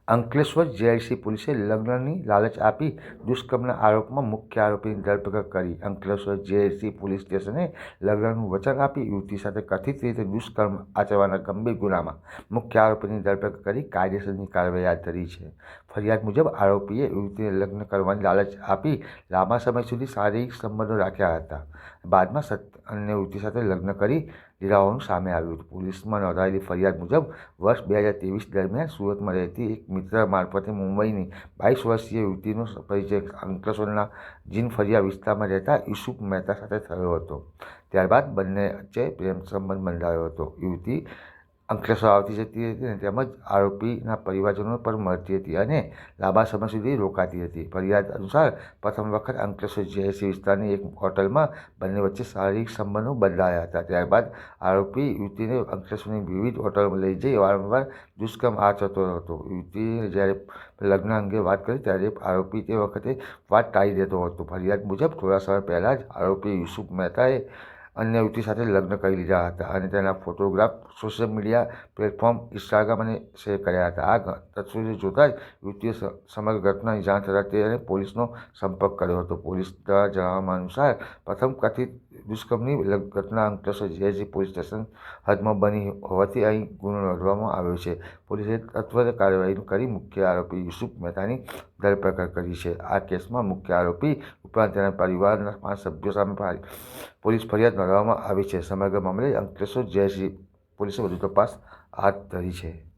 Ankleshwar GIDC પોલીસે લગ્નની લાલચ આપી દુષ્કર્મના આરોપમાં મુખ્ય આરોપીની ધરપકડ કરી. અંકલેશ્વર જીઆઈડીસી પોલીસ સ્ટેશને લગ્નનું વચન આપી યુવતી સાથે કથિત રીતે દુષ્કર્મ આચરવાના ગંભીર ગુનામાં મુખ્ય આરોપીની ધરપકડ કરી કાયદેસરની કાર્યવાહી હાથ ધરી છે. ફરિયાદ મુજબ આરોપીએ યુવતીને લગ્ન કરવાની લાલચ આપી લાંબા સમય સુધી શારીરિક સંબંધો રાખ્યા હતા. બાદમાં અન્ય યુવતી સાથે લગ્ન કરી લીધા હોવાનું સામે આવ્યું હતું. પોલીસમાં નોંધાયેલી ફરિયાદ મુજબ વર્ષ 2023 દરમિયાન સુરતમાં રહેતી એક મિત્ર મારફતે મુંબઈની 22 વર્ષીય યુવતીનો પરિચય અંકલેશ્વરના જીનફળિયા વિસ્તારમાં રહેતા યુસુફ મહેતા સાથે થયો હતો. ત્યારબાદ બંને વચ્ચે પ્રેમ સંબંધ બંધાયો હતો. યુવતી અંકલેશ્વર આવતી જતી હતી તેમજ આરોપીના પરિવારજનો પર મળતી હતી અને લાંબા સમય સુધી રોકાતી હતી. ફરિયાદ અનુસાર પ્રથમ વખત અંકલેશ્વર જીઆઈડીસી વિસ્તારની એક હોટલમાં બંને વચ્ચે શારીરિક સંબંધો બંધાયા હતા. ત્યારબાદ આરોપી યુવતીને અંકલેશ્વરની વિવિધ હોટલોમાં લઈ જઈ વારંવાર દુષ્કર્મ આચરતો હતો. યુવતીએ જ્યારે લગ્ન અંગે વાત કરી ત્યારે આરોપી તે વખતે વાત ટાળી દેતો હતો. ફરિયાદ મુજબ થોડા સમય પહેલાં જ આરોપી યુસુફ મહેતાએ અન્ય યુવતી સાથે લગ્ન કરી લીધા હતા અને તેના photograph social media platform Instagram share કર્યા હતા. આ તસવીરો જોતા જ યુવતીએ સમગ્ર ઘટનાની જાણ થતાં તેને પોલીસનો સંપર્ક કર્યો હતો. પોલીસ દ્વારા જણાવવામાં અનુસાર પ્રથમ કથિત દુષ્કર્મની ઘટના અંકલેશ્વર જીઆઈડીસી પોલીસ સ્ટેશન હદમાં બની હોવાથી અહીં ગુનો નોંધવામાં આવ્યો છે. પોલીસે તત્વરે કાર્યવાહી કરી મુખ્ય આરોપી યુસુફ મહેતાની ધરપકડ કરી છે. આ કેસમાં મુખ્ય આરોપી ઉપરાંત તેના પરિવારના 5 સભ્યો સામે પોલીસ ફરિયાદ નોંધવામાં આવી છે. સમગ્ર મામલે અંકલેશ્વર જીઆઈડીસી પોલીસે વધુ તપાસ હાથ ધરી છે.